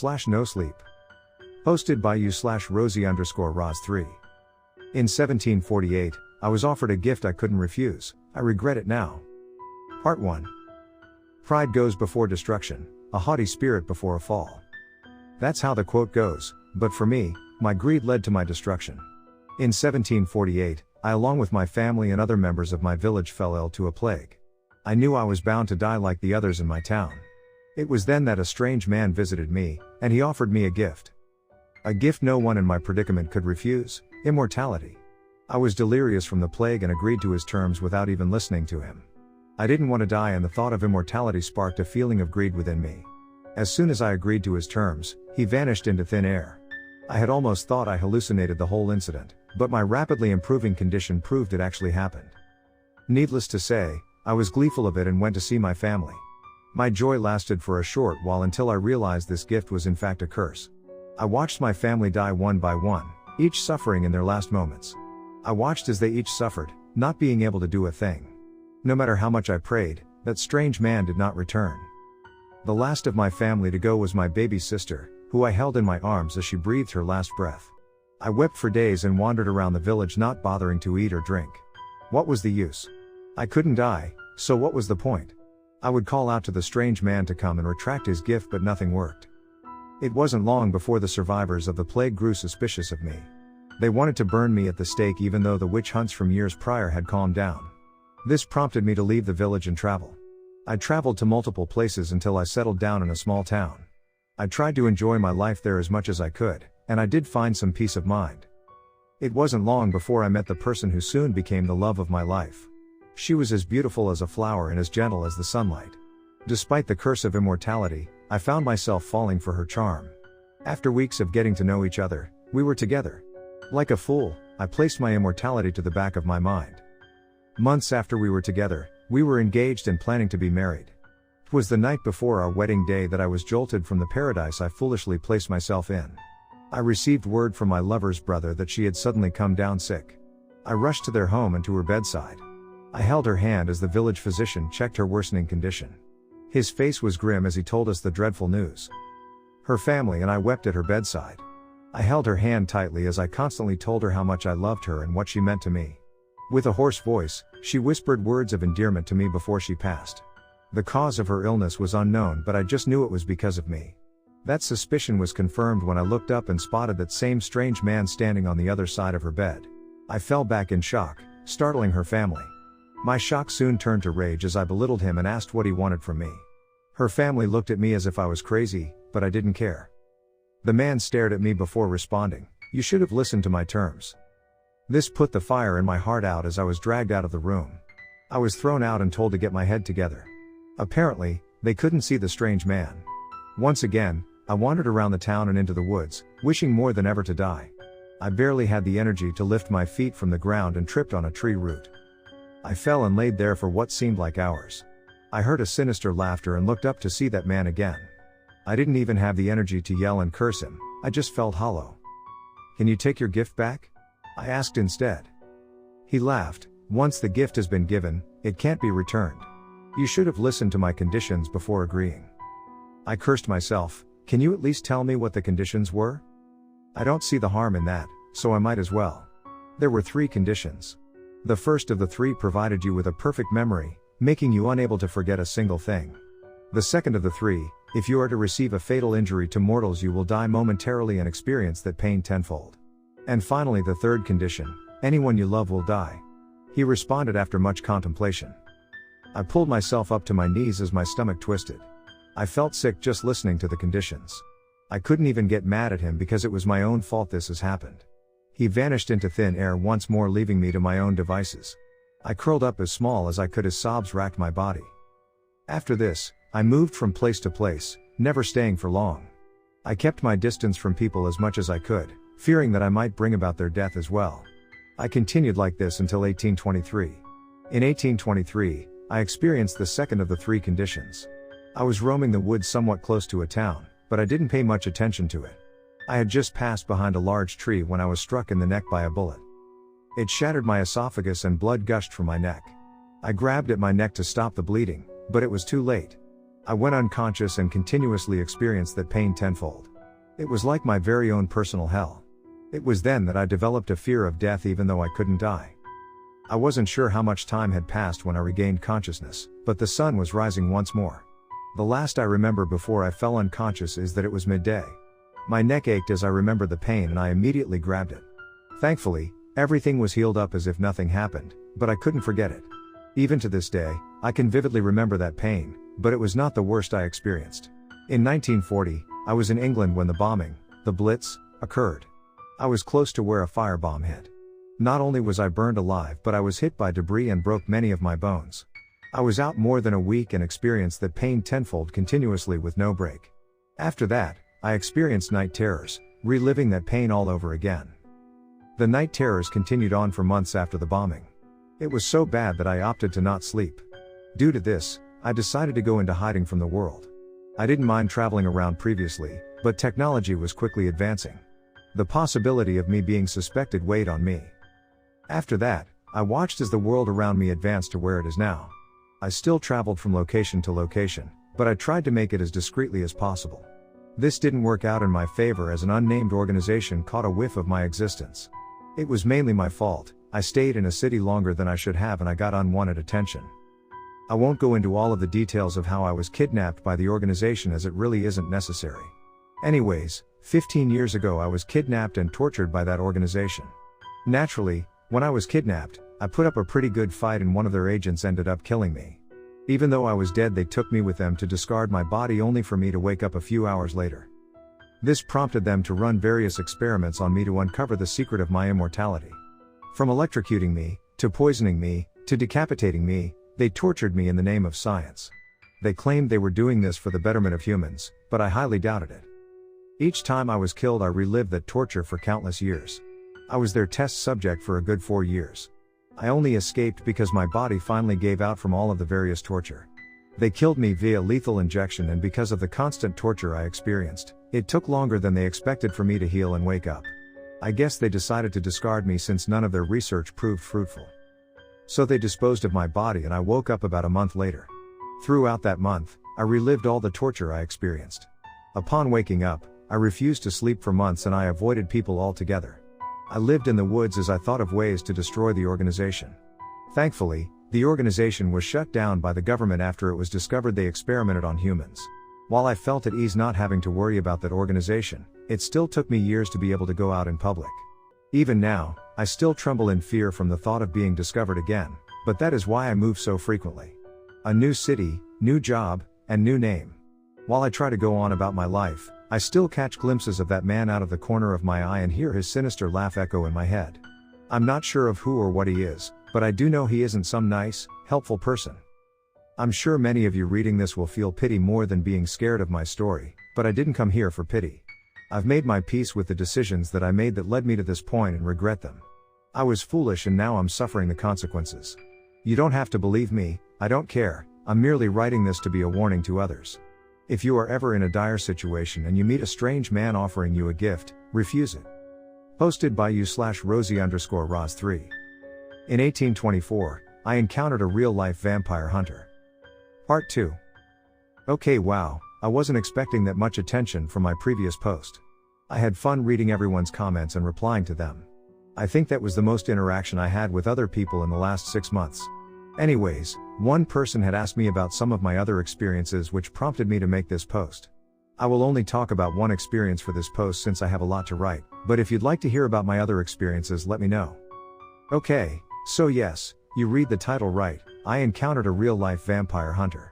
r/nosleep. Hosted by you/Rosie_Roz3. In 1748, I was offered a gift I couldn't refuse. I regret it now. Part 1. Pride goes before destruction, a haughty spirit before a fall. That's how the quote goes, but for me, my greed led to my destruction. In 1748, I along with my family and other members of my village fell ill to a plague. I knew I was bound to die like the others in my town. It was then that a strange man visited me, and he offered me a gift. A gift no one in my predicament could refuse: immortality. I was delirious from the plague and agreed to his terms without even listening to him. I didn't want to die, and the thought of immortality sparked a feeling of greed within me. As soon as I agreed to his terms, he vanished into thin air. I had almost thought I hallucinated the whole incident, but my rapidly improving condition proved it actually happened. Needless to say, I was gleeful of it and went to see my family. My joy lasted for a short while until I realized this gift was in fact a curse. I watched my family die one by one, each suffering in their last moments. I watched as they each suffered, not being able to do a thing. No matter how much I prayed, that strange man did not return. The last of my family to go was my baby sister, who I held in my arms as she breathed her last breath. I wept for days and wandered around the village not bothering to eat or drink. What was the use? I couldn't die, so what was the point? I would call out to the strange man to come and retract his gift, but nothing worked. It wasn't long before the survivors of the plague grew suspicious of me. They wanted to burn me at the stake even though the witch hunts from years prior had calmed down. This prompted me to leave the village and travel. I traveled to multiple places until I settled down in a small town. I tried to enjoy my life there as much as I could, and I did find some peace of mind. It wasn't long before I met the person who soon became the love of my life. She was as beautiful as a flower and as gentle as the sunlight. Despite the curse of immortality, I found myself falling for her charm. After weeks of getting to know each other, we were together. Like a fool, I placed my immortality to the back of my mind. Months after we were together, we were engaged and planning to be married. It was the night before our wedding day that I was jolted from the paradise I foolishly placed myself in. I received word from my lover's brother that she had suddenly come down sick. I rushed to their home and to her bedside. I held her hand as the village physician checked her worsening condition. His face was grim as he told us the dreadful news. Her family and I wept at her bedside. I held her hand tightly as I constantly told her how much I loved her and what she meant to me. With a hoarse voice, she whispered words of endearment to me before she passed. The cause of her illness was unknown, but I just knew it was because of me. That suspicion was confirmed when I looked up and spotted that same strange man standing on the other side of her bed. I fell back in shock, startling her family. My shock soon turned to rage as I belittled him and asked what he wanted from me. Her family looked at me as if I was crazy, but I didn't care. The man stared at me before responding, "You should have listened to my terms." This put the fire in my heart out as I was dragged out of the room. I was thrown out and told to get my head together. Apparently, they couldn't see the strange man. Once again, I wandered around the town and into the woods, wishing more than ever to die. I barely had the energy to lift my feet from the ground and tripped on a tree root. I fell and laid there for what seemed like hours. I heard a sinister laughter and looked up to see that man again. I didn't even have the energy to yell and curse him, I just felt hollow. "Can you take your gift back?" I asked instead. He laughed. "Once the gift has been given, it can't be returned. You should have listened to my conditions before agreeing." I cursed myself. "Can you at least tell me what the conditions were? I don't see the harm in that, so I might as well." There were 3 conditions. The first of the 3 provided you with a perfect memory, making you unable to forget a single thing. The second of the 3, if you are to receive a fatal injury to mortals, you will die momentarily and experience that pain tenfold. And finally, the third condition: anyone you love will die. He responded after much contemplation. I pulled myself up to my knees as my stomach twisted. I felt sick just listening to the conditions. I couldn't even get mad at him because it was my own fault this has happened. He vanished into thin air once more, leaving me to my own devices. I curled up as small as I could as sobs racked my body. After this, I moved from place to place, never staying for long. I kept my distance from people as much as I could, fearing that I might bring about their death as well. I continued like this until 1823. In 1823, I experienced the second of the 3 conditions. I was roaming the woods somewhat close to a town, but I didn't pay much attention to it. I had just passed behind a large tree when I was struck in the neck by a bullet. It shattered my esophagus and blood gushed from my neck. I grabbed at my neck to stop the bleeding, but it was too late. I went unconscious and continuously experienced that pain tenfold. It was like my very own personal hell. It was then that I developed a fear of death even though I couldn't die. I wasn't sure how much time had passed when I regained consciousness, but the sun was rising once more. The last I remember before I fell unconscious is that it was midday. My neck ached as I remembered the pain and I immediately grabbed it. Thankfully, everything was healed up as if nothing happened, but I couldn't forget it. Even to this day, I can vividly remember that pain, but it was not the worst I experienced. In 1940, I was in England when the bombing, the Blitz, occurred. I was close to where a firebomb hit. Not only was I burned alive, but I was hit by debris and broke many of my bones. I was out more than a week and experienced that pain tenfold continuously with no break. After that, I experienced night terrors, reliving that pain all over again. The night terrors continued on for months after the bombing. It was so bad that I opted to not sleep. Due to this, I decided to go into hiding from the world. I didn't mind traveling around previously, but technology was quickly advancing. The possibility of me being suspected weighed on me. After that, I watched as the world around me advanced to where it is now. I still traveled from location to location, but I tried to make it as discreetly as possible. This didn't work out in my favor as an unnamed organization caught a whiff of my existence. It was mainly my fault. I stayed in a city longer than I should have and I got unwanted attention. I won't go into all of the details of how I was kidnapped by the organization as it really isn't necessary. Anyways, 15 years ago I was kidnapped and tortured by that organization. Naturally, when I was kidnapped, I put up a pretty good fight and one of their agents ended up killing me. Even though I was dead, they took me with them to discard my body only for me to wake up a few hours later. This prompted them to run various experiments on me to uncover the secret of my immortality. From electrocuting me, to poisoning me, to decapitating me, they tortured me in the name of science. They claimed they were doing this for the betterment of humans, but I highly doubted it. Each time I was killed I relived that torture for countless years. I was their test subject for a good 4 years. I only escaped because my body finally gave out from all of the various torture. They killed me via lethal injection, and because of the constant torture I experienced, it took longer than they expected for me to heal and wake up. I guess they decided to discard me since none of their research proved fruitful. So they disposed of my body and I woke up about a month later. Throughout that month, I relived all the torture I experienced. Upon waking up, I refused to sleep for months and I avoided people altogether. I lived in the woods as I thought of ways to destroy the organization. Thankfully, the organization was shut down by the government after it was discovered they experimented on humans. While I felt at ease not having to worry about that organization, it still took me years to be able to go out in public. Even now, I still tremble in fear from the thought of being discovered again, but that is why I move so frequently. A new city, new job, and new name. While I try to go on about my life, I still catch glimpses of that man out of the corner of my eye and hear his sinister laugh echo in my head. I'm not sure of who or what he is, but I do know he isn't some nice, helpful person. I'm sure many of you reading this will feel pity more than being scared of my story, but I didn't come here for pity. I've made my peace with the decisions that I made that led me to this point and regret them. I was foolish and now I'm suffering the consequences. You don't have to believe me, I don't care, I'm merely writing this to be a warning to others. If you are ever in a dire situation and you meet a strange man offering you a gift, refuse it. Posted by you/Rosie_Roz3. In 1824, I encountered a real-life vampire hunter. Part 2. Okay, wow, I wasn't expecting that much attention from my previous post. I had fun reading everyone's comments and replying to them. I think that was the most interaction I had with other people in the last 6 months. Anyways, one person had asked me about some of my other experiences which prompted me to make this post. I will only talk about one experience for this post since I have a lot to write, but if you'd like to hear about my other experiences, let me know. Okay, so yes, you read the title right, I encountered a real-life vampire hunter.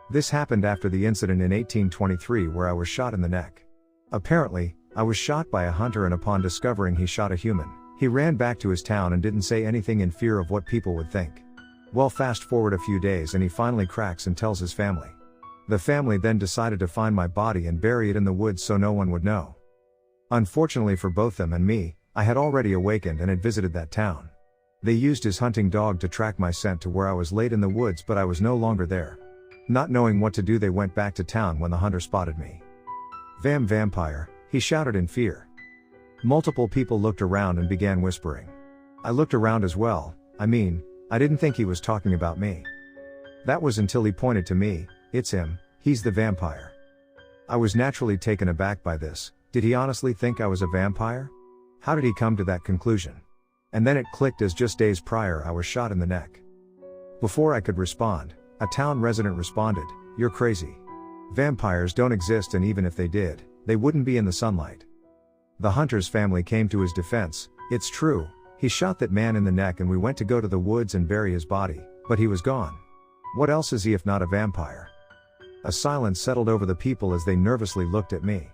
This happened after the incident in 1823 where I was shot in the neck. Apparently, I was shot by a hunter and upon discovering he shot a human, he ran back to his town and didn't say anything in fear of what people would think. Well, fast forward a few days and he finally cracks and tells his family. The family then decided to find my body and bury it in the woods so no one would know. Unfortunately for both them and me, I had already awakened and had visited that town. They used his hunting dog to track my scent to where I was laid in the woods, but I was no longer there. Not knowing what to do, they went back to town when the hunter spotted me. Vampire, he shouted in fear. Multiple people looked around and began whispering. I looked around as well, I didn't think he was talking about me. That was until he pointed to me. It's him, He's the vampire. I was naturally taken aback by this. Did he honestly think I was a vampire? How did he come to that conclusion? And then it clicked as just days prior I was shot in the neck. Before I could respond, a town resident responded, "You're crazy. Vampires don't exist, and even if they did, they wouldn't be in the sunlight." The hunter's family came to his defense. "It's true, he shot that man in the neck and we went to go to the woods and bury his body, but he was gone. What else is he if not a vampire?" A silence settled over the people as they nervously looked at me.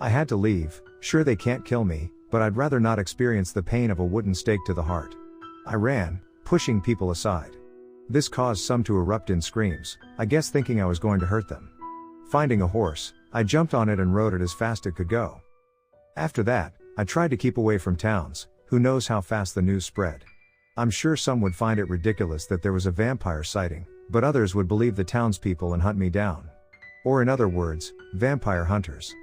I had to leave. Sure, they can't kill me, but I'd rather not experience the pain of a wooden stake to the heart. I ran, pushing people aside. This caused some to erupt in screams, I guess thinking I was going to hurt them. Finding a horse, I jumped on it and rode it as fast as it could go. After that, I tried to keep away from towns. Who knows how fast the news spread. I'm sure some would find it ridiculous that there was a vampire sighting, but others would believe the townspeople and hunt me down. Or in other words, vampire hunters.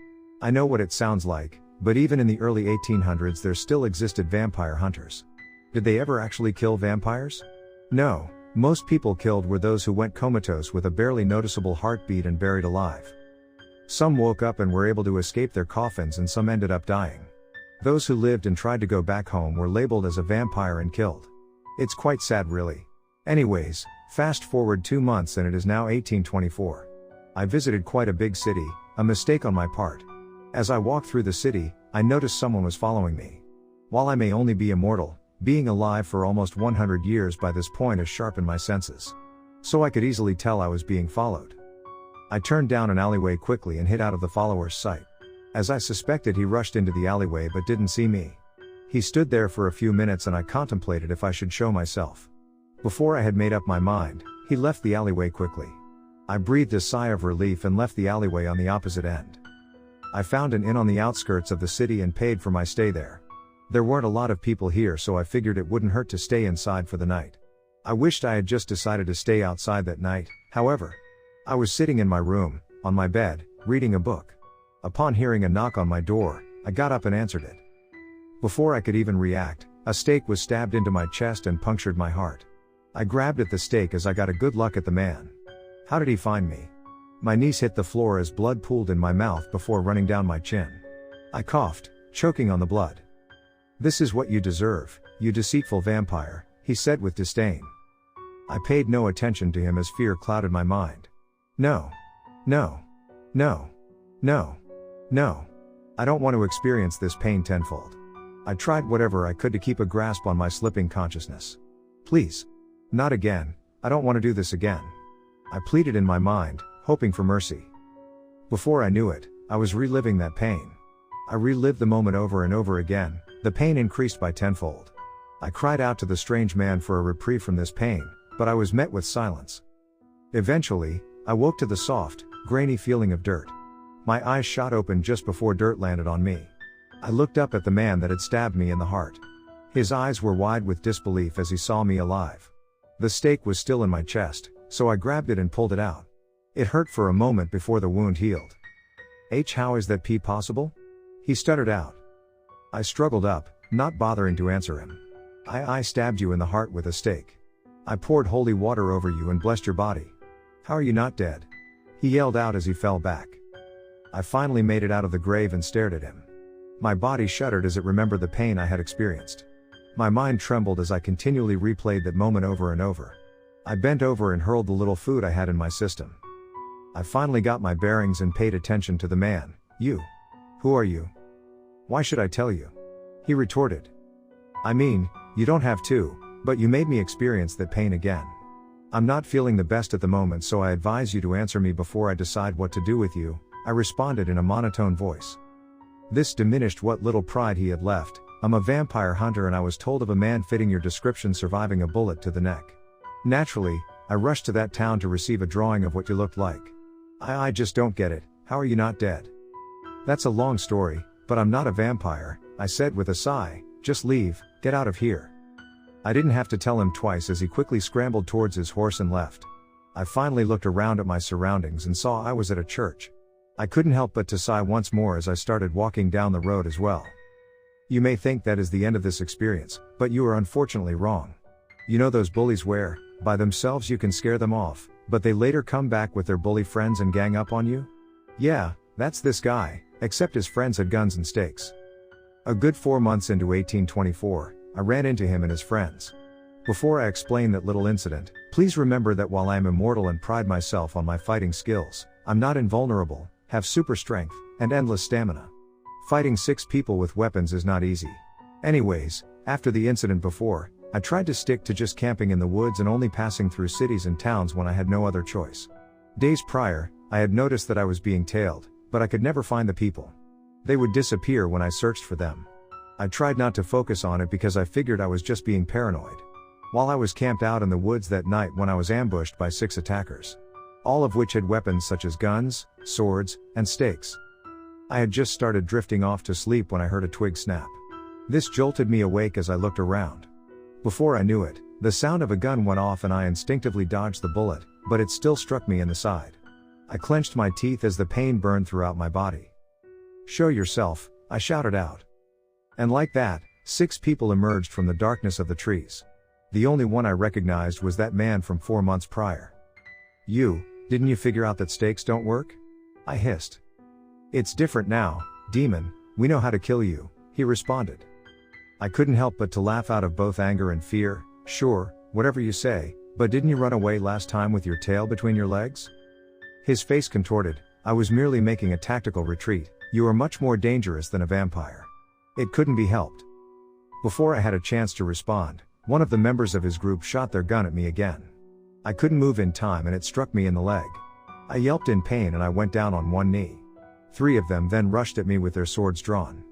I know what it sounds like, but even in the early 1800s there still existed vampire hunters. Did they ever actually kill vampires? No, most people killed were those who went comatose with a barely noticeable heartbeat and buried alive. Some woke up and were able to escape their coffins, and some ended up dying. Those who lived and tried to go back home were labeled as a vampire and killed. It's quite sad, really. Anyways, fast forward 2 months and it is now 1824. I visited quite a big city, a mistake on my part. As I walked through the city, I noticed someone was following me. While I may only be immortal, being alive for almost 100 years by this point has sharpened my senses. So I could easily tell I was being followed. I turned down an alleyway quickly and hid out of the follower's sight. As I suspected, he rushed into the alleyway but didn't see me. He stood there for a few minutes and I contemplated if I should show myself. Before I had made up my mind, he left the alleyway quickly. I breathed a sigh of relief and left the alleyway on the opposite end. I found an inn on the outskirts of the city and paid for my stay there. There weren't a lot of people here, so I figured it wouldn't hurt to stay inside for the night. I wished I had just decided to stay outside that night, however. I was sitting in my room, on my bed, reading a book. Upon hearing a knock on my door, I got up and answered it. Before I could even react, a stake was stabbed into my chest and punctured my heart. I grabbed at the stake as I got a good look at the man. How did he find me? My knees hit the floor as blood pooled in my mouth before running down my chin. I coughed, choking on the blood. "This is what you deserve, you deceitful vampire," he said with disdain. I paid no attention to him as fear clouded my mind. No. No. No. No. No. I don't want to experience this pain tenfold. I tried whatever I could to keep a grasp on my slipping consciousness. "Please. Not again, I don't want to do this again." I pleaded in my mind, hoping for mercy. Before I knew it, I was reliving that pain. I relived the moment over and over again, the pain increased by tenfold. I cried out to the strange man for a reprieve from this pain, but I was met with silence. Eventually, I woke to the soft, grainy feeling of dirt. My eyes shot open just before dirt landed on me. I looked up at the man that had stabbed me in the heart. His eyes were wide with disbelief as he saw me alive. The stake was still in my chest, so I grabbed it and pulled it out. It hurt for a moment before the wound healed. How is that possible?" he stuttered out. I struggled up, not bothering to answer him. I stabbed you in the heart with a stake. I poured holy water over you and blessed your body. How are you not dead?" he yelled out as he fell back. I finally made it out of the grave and stared at him. My body shuddered as it remembered the pain I had experienced. My mind trembled as I continually replayed that moment over and over. I bent over and hurled the little food I had in my system. I finally got my bearings and paid attention to the man. "You. Who are you? Why should I tell you?" he retorted. "I mean, you don't have to, but you made me experience that pain again. I'm not feeling the best at the moment, so I advise you to answer me before I decide what to do with you," I responded in a monotone voice. This diminished what little pride he had left. "I'm a vampire hunter and I was told of a man fitting your description surviving a bullet to the neck. Naturally, I rushed to that town to receive a drawing of what you looked like. I just don't get it, how are you not dead?" "That's a long story, but I'm not a vampire," I said with a sigh. "Just leave, get out of here." I didn't have to tell him twice as he quickly scrambled towards his horse and left. I finally looked around at my surroundings and saw I was at a church. I couldn't help but to sigh once more as I started walking down the road as well. You may think that is the end of this experience, but you are unfortunately wrong. You know those bullies where, by themselves you can scare them off, but they later come back with their bully friends and gang up on you? Yeah, that's this guy, except his friends had guns and stakes. A good 4 months into 1824, I ran into him and his friends. Before I explain that little incident, please remember that while I am immortal and pride myself on my fighting skills, I'm not invulnerable, have super strength, and endless stamina. Fighting 6 people with weapons is not easy. Anyways, after the incident before, I tried to stick to just camping in the woods and only passing through cities and towns when I had no other choice. Days prior, I had noticed that I was being tailed, but I could never find the people. They would disappear when I searched for them. I tried not to focus on it because I figured I was just being paranoid. While I was camped out in the woods that night when I was ambushed by 6 attackers, all of which had weapons such as guns, swords, and stakes. I had just started drifting off to sleep when I heard a twig snap. This jolted me awake as I looked around. Before I knew it, the sound of a gun went off and I instinctively dodged the bullet, but it still struck me in the side. I clenched my teeth as the pain burned throughout my body. "Show yourself," I shouted out. And like that, 6 people emerged from the darkness of the trees. The only one I recognized was that man from 4 months prior. Didn't you figure out that stakes don't work?" I hissed. "It's different now, demon, we know how to kill you," he responded. I couldn't help but to laugh out of both anger and fear. "Sure, whatever you say, but didn't you run away last time with your tail between your legs?" His face contorted. "I was merely making a tactical retreat. You are much more dangerous than a vampire." It couldn't be helped. Before I had a chance to respond, one of the members of his group shot their gun at me again. I couldn't move in time and it struck me in the leg. I yelped in pain and I went down on one knee. 3 of them then rushed at me with their swords drawn.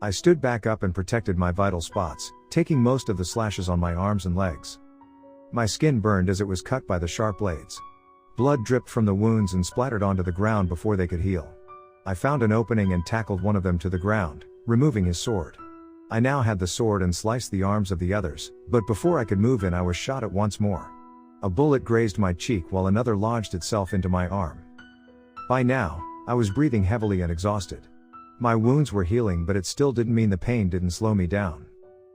I stood back up and protected my vital spots, taking most of the slashes on my arms and legs. My skin burned as it was cut by the sharp blades. Blood dripped from the wounds and splattered onto the ground before they could heal. I found an opening and tackled one of them to the ground, removing his sword. I now had the sword and sliced the arms of the others, but before I could move in I was shot at once more. A bullet grazed my cheek while another lodged itself into my arm. By now, I was breathing heavily and exhausted. My wounds were healing, but it still didn't mean the pain didn't slow me down.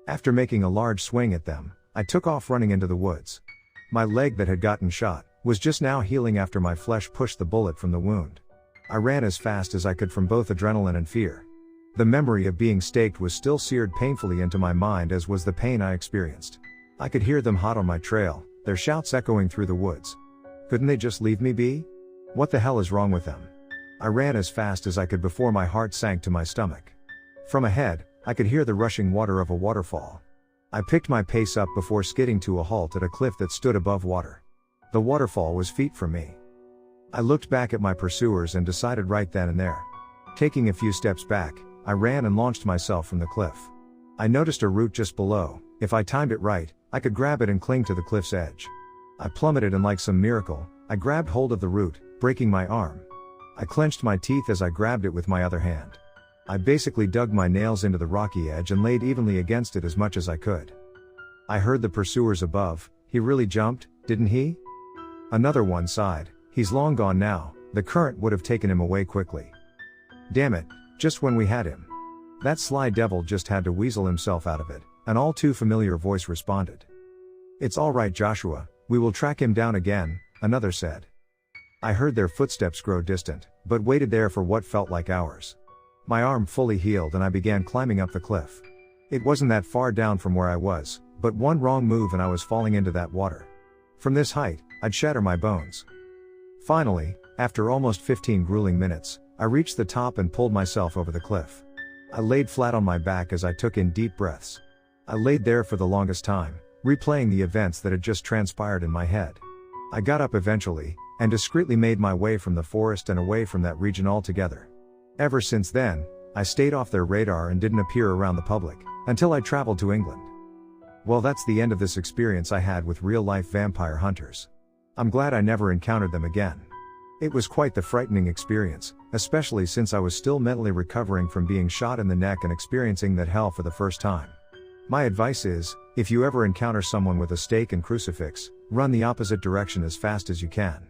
After making a large swing at them, I took off running into the woods. My leg that had gotten shot was just now healing after my flesh pushed the bullet from the wound. I ran as fast as I could from both adrenaline and fear. The memory of being staked was still seared painfully into my mind, as was the pain I experienced. I could hear them hot on my trail, their shouts echoing through the woods. Couldn't they just leave me be? What the hell is wrong with them? I ran as fast as I could before my heart sank to my stomach. From ahead, I could hear the rushing water of a waterfall. I picked my pace up before skidding to a halt at a cliff that stood above water. The waterfall was feet from me. I looked back at my pursuers and decided right then and there. Taking a few steps back, I ran and launched myself from the cliff. I noticed a root just below. If I timed it right, I could grab it and cling to the cliff's edge. I plummeted and like some miracle, I grabbed hold of the root, breaking my arm. I clenched my teeth as I grabbed it with my other hand. I basically dug my nails into the rocky edge and laid evenly against it as much as I could. I heard the pursuers above. "He really jumped, didn't he?" Another one sighed. "He's long gone now, the current would have taken him away quickly." "Damn it, just when we had him." That sly devil just had to weasel himself out of it, an all too familiar voice responded. "It's all right, Joshua, we will track him down again," another said. I heard their footsteps grow distant, but waited there for what felt like hours. My arm fully healed and I began climbing up the cliff. It wasn't that far down from where I was, but one wrong move and I was falling into that water. From this height, I'd shatter my bones. Finally, after almost 15 grueling minutes, I reached the top and pulled myself over the cliff. I laid flat on my back as I took in deep breaths. I laid there for the longest time, replaying the events that had just transpired in my head. I got up eventually, and discreetly made my way from the forest and away from that region altogether. Ever since then, I stayed off their radar and didn't appear around the public, until I traveled to England. Well, that's the end of this experience I had with real-life vampire hunters. I'm glad I never encountered them again. It was quite the frightening experience, especially since I was still mentally recovering from being shot in the neck and experiencing that hell for the first time. My advice is, if you ever encounter someone with a stake and crucifix, run the opposite direction as fast as you can.